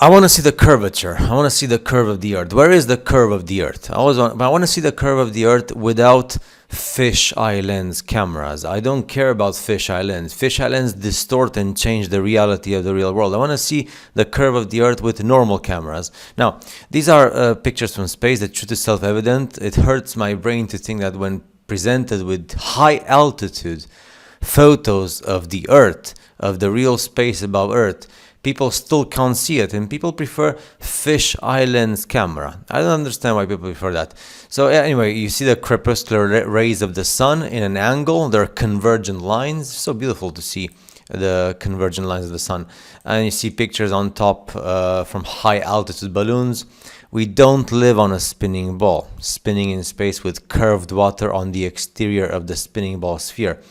I want to see the curvature. I want to see the curve of the Earth. Where is the curve of the Earth? I want to see the curve of the Earth without fisheye lens cameras. I don't care about fisheye lens. Fisheye lens distort and change the reality of the real world. I want to see the curve of the Earth with normal cameras. Now, these are pictures from space. The truth is self-evident. It hurts my brain to think that when presented with high altitude photos of the Earth, of the real space above Earth, people still can't see it, and people prefer fisheye lens camera. I don't understand why people prefer that. So anyway, you see the crepuscular rays of the sun in an angle. They're convergent lines. So beautiful to see the convergent lines of the sun. And you see pictures on top from high altitude balloons. We don't live on a spinning ball, spinning in space with curved water on the exterior of the spinning ball sphere.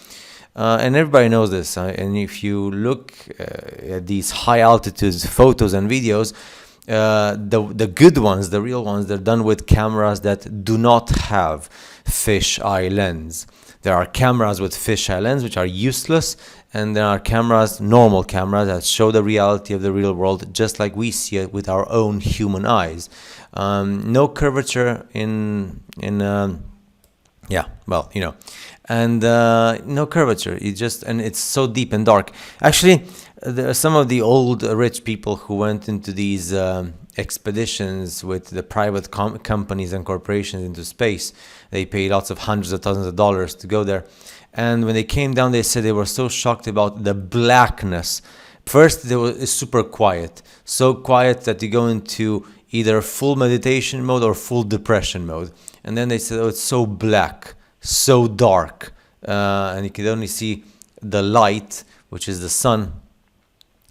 And everybody knows this. And if you look at these high altitude photos and videos, the good ones, the real ones, they're done with cameras that do not have fisheye lens. There are cameras with fisheye lens which are useless, and there are cameras, normal cameras, that show the reality of the real world just like we see it with our own human eyes. No curvature and no curvature. It's so deep and dark. Actually, there are some of the old rich people who went into these expeditions with the private companies and corporations into space. They paid lots of hundreds of thousands of dollars to go there. And when they came down, they said they were so shocked about the blackness. First, it's super quiet. So quiet that you go into either full meditation mode or full depression mode. And then they said, oh, it's so black, so dark. And you can only see the light, which is the sun,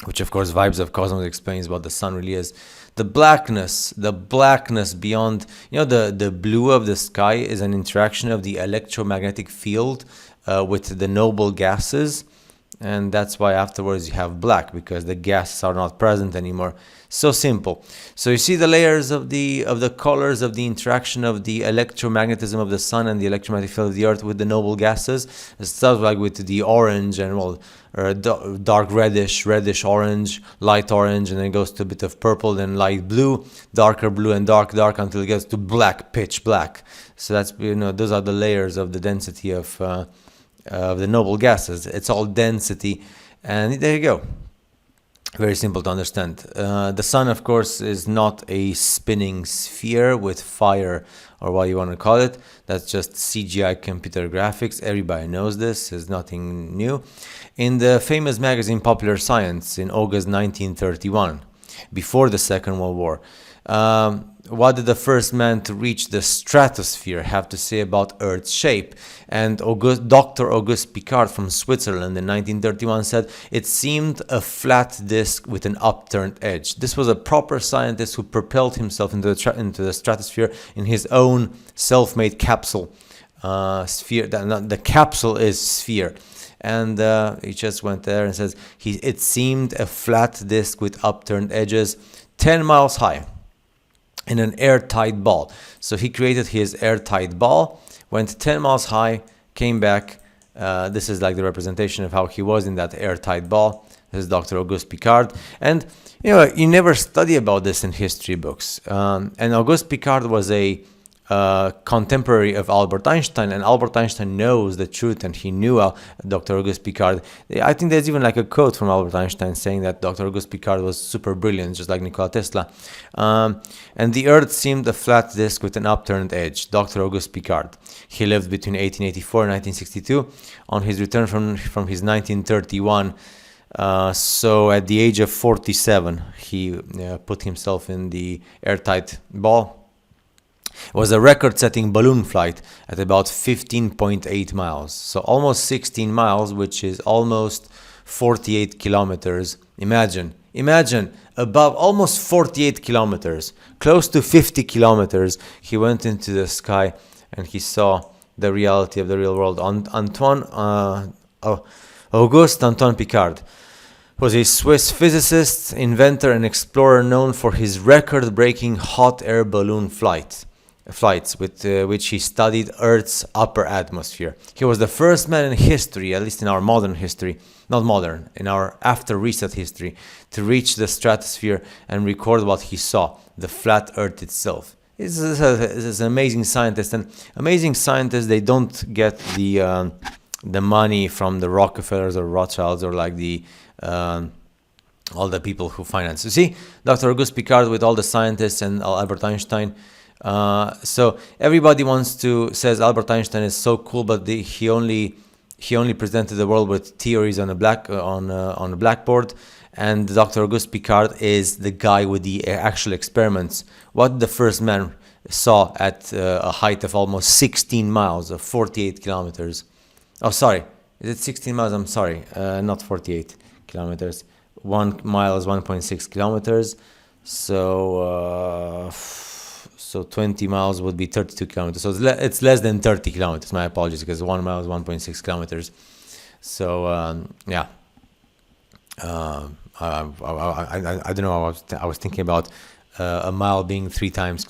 which of course Vibes of Cosmos explains what the sun really is. The blackness beyond, the blue of the sky is an interaction of the electromagnetic field with the noble gases. And that's why afterwards you have black, because the gases are not present anymore. So simple. So you see the layers of the colors of the interaction of the electromagnetism of the sun and the electromagnetic field of the earth with the noble gases. It starts like with the orange and dark reddish, orange, light orange, and then it goes to a bit of purple, then light blue, darker blue, and dark until it gets to black, pitch black. So that's, those are the layers of the density of the noble gases. It's all density, and there you go. Very simple to understand. The sun, of course, is not a spinning sphere with fire, or what you want to call it. That's just CGI computer graphics. Everybody knows this. It's nothing new. In the famous magazine Popular Science in August 1931, before the Second World War, what did the first man to reach the stratosphere have to say about Earth's shape? And Dr. Auguste Piccard from Switzerland in 1931 said it seemed a flat disc with an upturned edge. This was a proper scientist who propelled himself into the stratosphere in his own self-made capsule sphere. The capsule is sphere. And he just went there and says it seemed a flat disc with upturned edges, 10 miles high, in an airtight ball. So he created his airtight ball, went 10 miles high, came back. This is like the representation of how he was in that airtight ball. This is Dr. Auguste Piccard. And you never study about this in history books. And Auguste Piccard was a contemporary of Albert Einstein, and Albert Einstein knows the truth, and he knew Dr. Auguste Piccard. I think there's even like a quote from Albert Einstein saying that Dr. Auguste Piccard was super brilliant, just like Nikola Tesla. And the Earth seemed a flat disk with an upturned edge. Dr. Auguste Piccard. He lived between 1884 and 1962. On his return from his 1931, so at the age of 47, he put himself in the airtight ball. It was a record-setting balloon flight at about 15.8 miles. So almost 16 miles, which is almost 48 kilometers. Imagine above almost 48 kilometers, close to 50 kilometers, he went into the sky and he saw the reality of the real world. Auguste Antoine Piccard was a Swiss physicist, inventor, and explorer known for his record-breaking hot air balloon flights with which he studied Earth's upper atmosphere. He was the first man in history, at least in our modern history, not modern, in our after reset history, to reach the stratosphere and record what he saw, the flat Earth itself. This is an amazing scientist, and amazing scientists, they don't get the money from the Rockefellers or Rothschilds or like the all the people who finance. You see, Dr. Auguste Piccard with all the scientists and Albert Einstein. So everybody says Albert Einstein is so cool, but he only presented the world with theories on a blackboard. And Dr. Auguste Piccard is the guy with the actual experiments. What the first man saw at a height of almost 16 miles, or 48 kilometers. Oh, sorry. Is it 16 miles? I'm sorry. Not 48 kilometers. 1 mile is 1.6 kilometers. So 20 miles would be 32 kilometers. So it's less than 30 kilometers. My apologies, because 1 mile is 1.6 kilometers. So, yeah. I don't know. I was thinking about a mile being 3 times.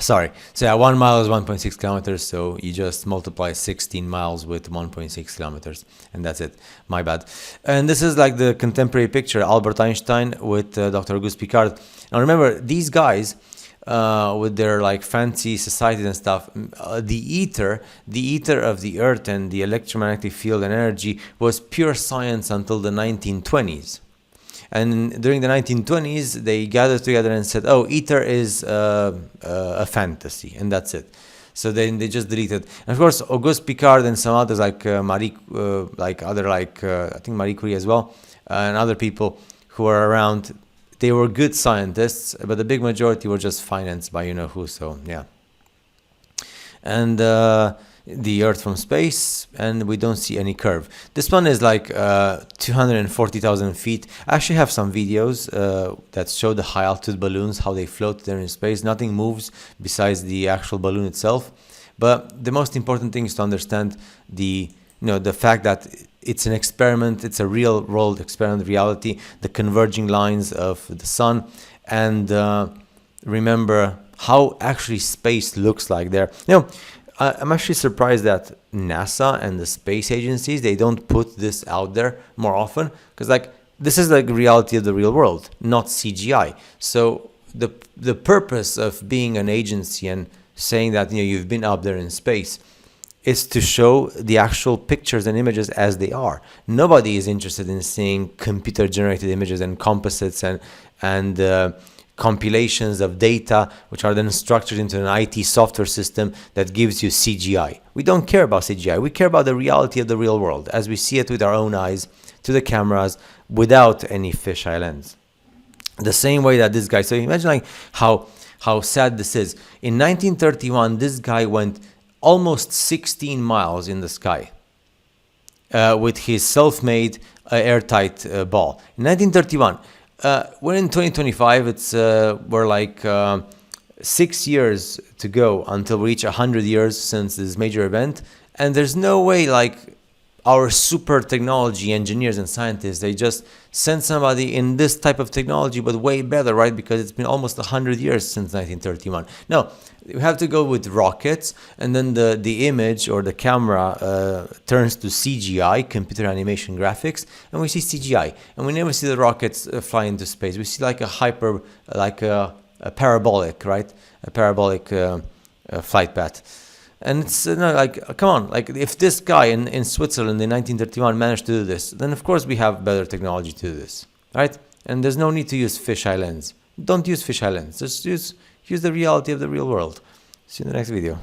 Sorry. So yeah, 1 mile is 1.6 kilometers. So you just multiply 16 miles with 1.6 kilometers, and that's it. My bad. And this is like the contemporary picture: Albert Einstein with Dr. Auguste Piccard. Now remember, these guys, with their like fancy societies and stuff, the ether of the Earth and the electromagnetic field and energy was pure science until the 1920s. And during the 1920s, they gathered together and said, "Oh, ether is a fantasy," and that's it. So then they just deleted. And of course, Auguste Piccard and some others like I think Marie Curie as well, and other people who were around. They were good scientists, but the big majority were just financed by you-know-who, so yeah. And the Earth from space, and we don't see any curve. This one is like 240,000 feet. I actually have some videos that show the high-altitude balloons, how they float there in space. Nothing moves besides the actual balloon itself. But the most important thing is to understand the fact that it's an experiment, it's a real world experiment, reality, the converging lines of the sun, and remember how actually space looks like there. I'm actually surprised that NASA and the space agencies, they don't put this out there more often, because like this is like reality of the real world, not CGI. So the purpose of being an agency and saying that you've been up there in space is to show the actual pictures and images as they are. Nobody is interested in seeing computer-generated images and composites and compilations of data, which are then structured into an IT software system that gives you CGI. We don't care about CGI. We care about the reality of the real world as we see it with our own eyes, to the cameras, without any fisheye lens. The same way that this guy. So imagine like how sad this is. In 1931, this guy went almost 16 miles in the sky with his self-made airtight ball. In 1931, we're in 2025. We're like 6 years to go until we reach 100 years since this major event, and there's no way like our super technology engineers and scientists, they just send somebody in this type of technology, but way better, right? Because it's been almost 100 years since 1931. No, we have to go with rockets, and then the image or the camera turns to CGI, computer animation graphics, and we see CGI, and we never see the rockets fly into space. We see like a parabolic, right? A parabolic flight path. And it's like, come on, like if this guy in Switzerland in 1931 managed to do this, then of course we have better technology to do this, right? And there's no need to use fisheye lens. Don't use fisheye lens. Just use the reality of the real world. See you in the next video.